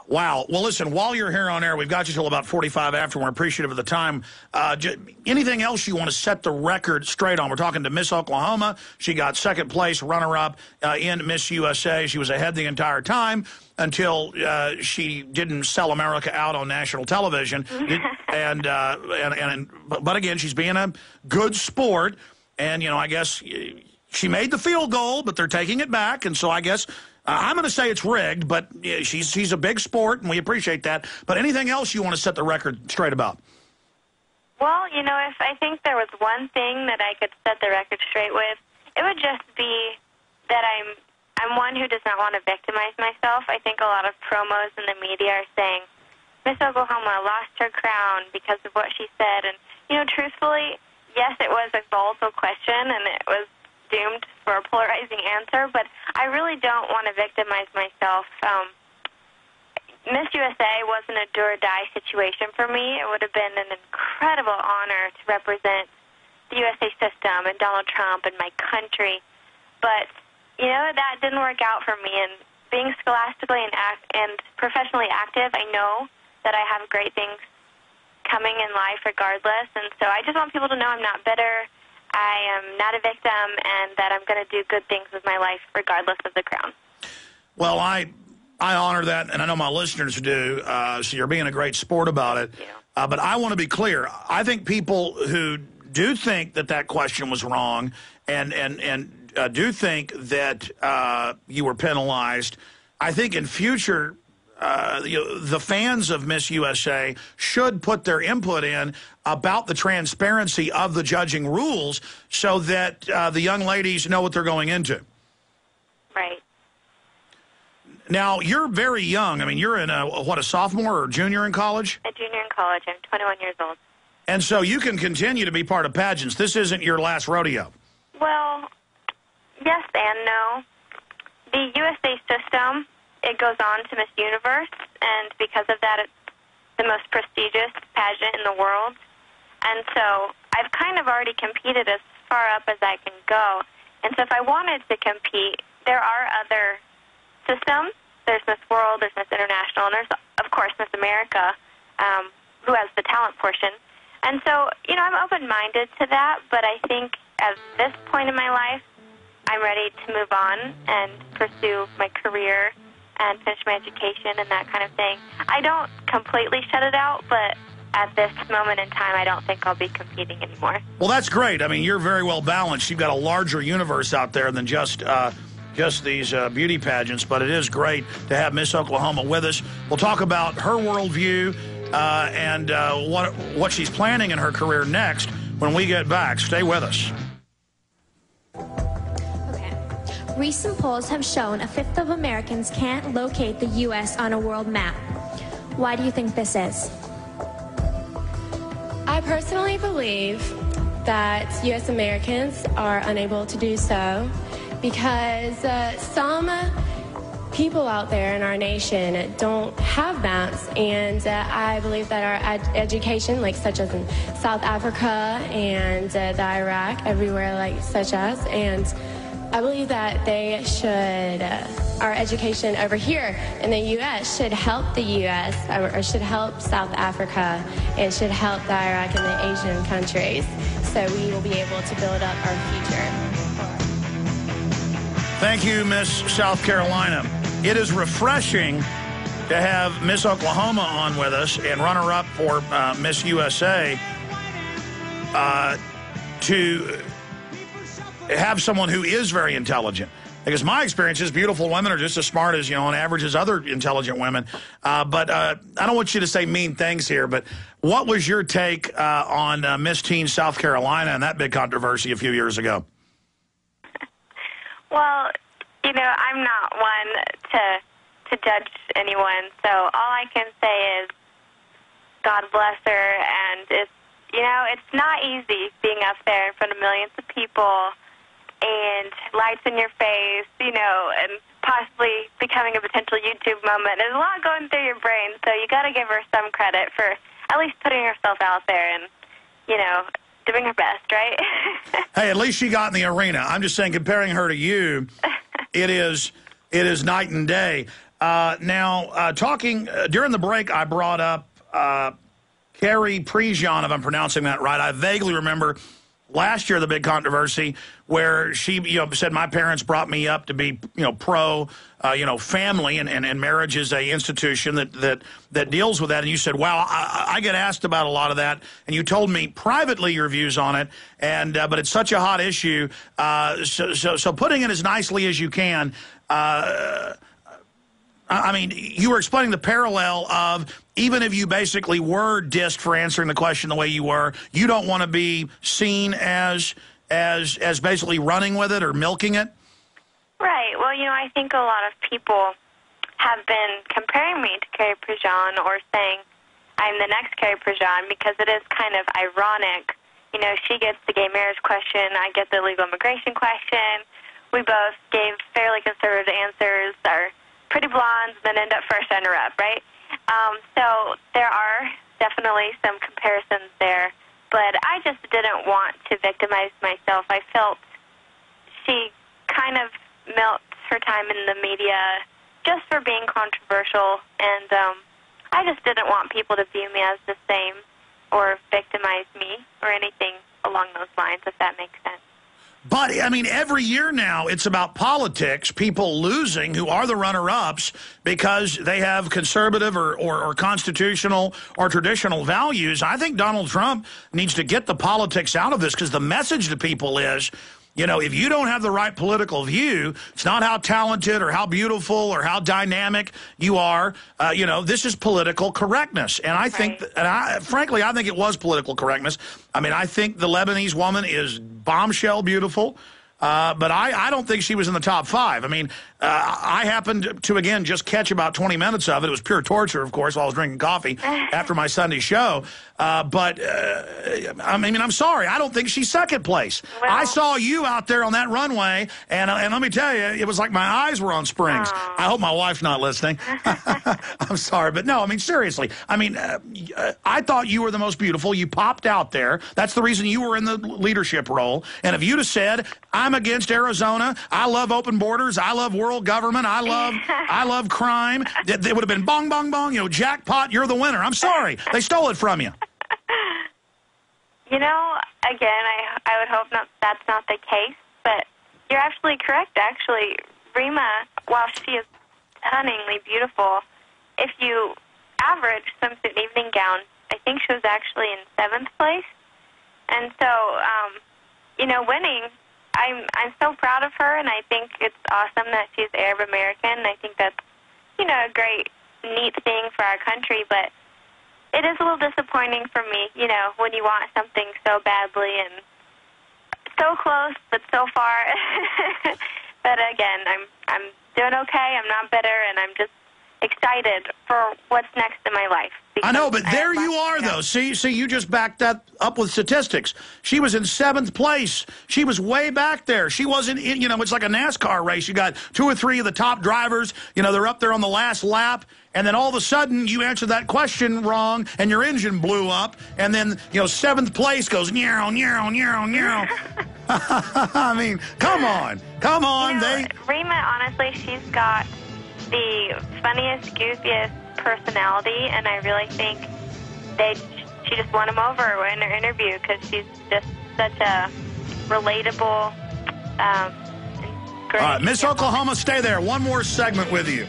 Wow. Well, listen, while you're here on air, we've got you till about 45 after. We're appreciative of the time. Anything else you want to set the record straight on? We're talking to Miss Oklahoma. She got second place, runner-up in Miss USA. She was ahead the entire time until she didn't sell America out on national television. But again, she's being a good sport. And, you know, I guess she made the field goal, but they're taking it back. And so I guess I'm going to say it's rigged, but she's a big sport, and we appreciate that. But anything else you want to set the record straight about? Well, you know, if I think there was one thing that I could set the record straight with, it would just be that I'm one who does not want to victimize myself. I think a lot of promos in the media are saying, Miss Oklahoma lost her crown because of what she said. And, you know, truthfully, yes, it was a volatile question, and it was doomed for a polarizing answer, but I really don't want to victimize myself. Miss USA wasn't a do-or-die situation for me. It would have been an incredible honor to represent the USA system and Donald Trump and my country, but, you know, that didn't work out for me, and being scholastically and professionally active, I know that I have great things coming in life regardless, and so I just want people to know I'm not bitter, I am not a victim, and that I'm going to do good things with my life regardless of the crown. Well, I honor that, and I know my listeners do, so you're being a great sport about it. But I want to be clear. I think people who do think that that question was wrong and do think that you were penalized, I think in future the fans of Miss USA should put their input in about the transparency of the judging rules so that the young ladies know what they're going into. Right. Now, you're very young. I mean, you're in a sophomore or junior in college? A junior in college. I'm 21 years old. And so you can continue to be part of pageants. This isn't your last rodeo. Well, yes and no. The USA system, it goes on to Miss Universe, and because of that, it's the most prestigious pageant in the world. And so I've kind of already competed as far up as I can go. And so if I wanted to compete, there are other systems. There's Miss World, there's Miss International, and there's, of course, Miss America, who has the talent portion. And so, you know, I'm open-minded to that, but I think at this point in my life, I'm ready to move on and pursue my career and finish my education and that kind of thing. I don't completely shut it out, but at this moment in time, I don't think I'll be competing anymore. Well, that's great. I mean, you're very well balanced. You've got a larger universe out there than just these beauty pageants, but it is great to have Miss Oklahoma with us. We'll talk about her worldview and what she's planning in her career next when we get back. Stay with us. Recent polls have shown a fifth of Americans can't locate the U.S. on a world map. Why do you think this is? I personally believe that U.S. Americans are unable to do so because some people out there in our nation don't have maps, and I believe that our education, like such as in South Africa and the Iraq, everywhere like such as, and I believe that they should, our education over here in the U.S. should help the U.S. or should help South Africa and should help the Iraq and the Asian countries, so we will be able to build up our future. Thank you, Miss South Carolina. It is refreshing to have Miss Oklahoma on with us and runner-up for Miss USA to have someone who is very intelligent. Because my experience is beautiful women are just as smart as, you know, on average as other intelligent women. But I don't want you to say mean things here, but what was your take on Miss Teen South Carolina and that big controversy a few years ago? Well, you know, I'm not one to judge anyone, so all I can say is God bless her, and it's, you know, it's not easy being up there in front of millions of people and lights in your face, you know, and possibly becoming a potential YouTube moment. There's a lot going through your brain, so you got to give her some credit for at least putting herself out there and, you know, doing her best, right? Hey, at least she got in the arena. I'm just saying, comparing her to you, it is night and day. Now, talking during the break, I brought up Carrie Prejean, if I'm pronouncing that right. I vaguely remember last year the big controversy where she said my parents brought me up to be pro family, and marriage is a institution that deals with that. And you said, wow, I get asked about a lot of that, and you told me privately your views on it, and but it's such a hot issue. So putting it as nicely as you can, I mean, you were explaining the parallel of even if you basically were dissed for answering the question the way you were, you don't want to be seen as basically running with it or milking it? Right. Well, I think a lot of people have been comparing me to Carrie Prejean or saying I'm the next Carrie Prejean because it is kind of ironic. She gets the gay marriage question, I get the illegal immigration question. We both gave fairly conservative answers, are pretty blondes, then end up first runner-up, right? So there are definitely some comparisons there, but I just didn't want to victimize myself. I felt she kind of milked her time in the media just for being controversial, and I just didn't want people to view me as the same or victimize me or anything along those lines, if that makes sense. But, I mean, every year now it's about politics, people losing who are the runner-ups because they have conservative or constitutional or traditional values. I think Donald Trump needs to get the politics out of this because the message to people is, if you don't have the right political view, it's not how talented or how beautiful or how dynamic you are. This is political correctness. And I think, frankly, I think it was political correctness. I mean, I think the Lebanese woman is bombshell beautiful. But I don't think she was in the top 5. I mean, I happened to, again, just catch about 20 minutes of it. It was pure torture, of course, while I was drinking coffee after my Sunday show. But I mean, I'm sorry. I don't think she's second place. Well, I saw you out there on that runway, and let me tell you, it was like my eyes were on springs. I hope my wife's not listening. I'm sorry. But no, I mean, seriously. I mean, I thought you were the most beautiful. You popped out there. That's the reason you were in the leadership role. And if you'd have said, I'm against Arizona, I love open borders, I love world government, I love crime, it would have been bong, bong, bong, jackpot, you're the winner. I'm sorry. They stole it from you. Again, I would hope that's not the case, but you're absolutely correct, actually. Rima, while she is stunningly beautiful, if you average swimsuit and evening gown, I think she was actually in 7th place. And so, winning, I'm so proud of her, and I think it's awesome that she's Arab American. I think that's, a great, neat thing for our country, but it is a little disappointing for me, when you want something so badly and so close, but so far. But again, I'm doing okay. I'm not bitter, and I'm just excited for what's next in my life. I know, but there you are, though. See, you just backed that up with statistics. She was in 7th place. She was way back there. She wasn't in, it's like a NASCAR race. You got 2 or 3 of the top drivers, they're up there on the last lap, and then all of a sudden you answered that question wrong, and your engine blew up, and then, 7th place goes, meow, meow, meow, meow. I mean, come on. Rima, honestly, she's got the funniest, goofiest personality, and I really think she just won him over in her interview because she's just such a relatable, great. All right, Miss Oklahoma, stay there. One more segment with you.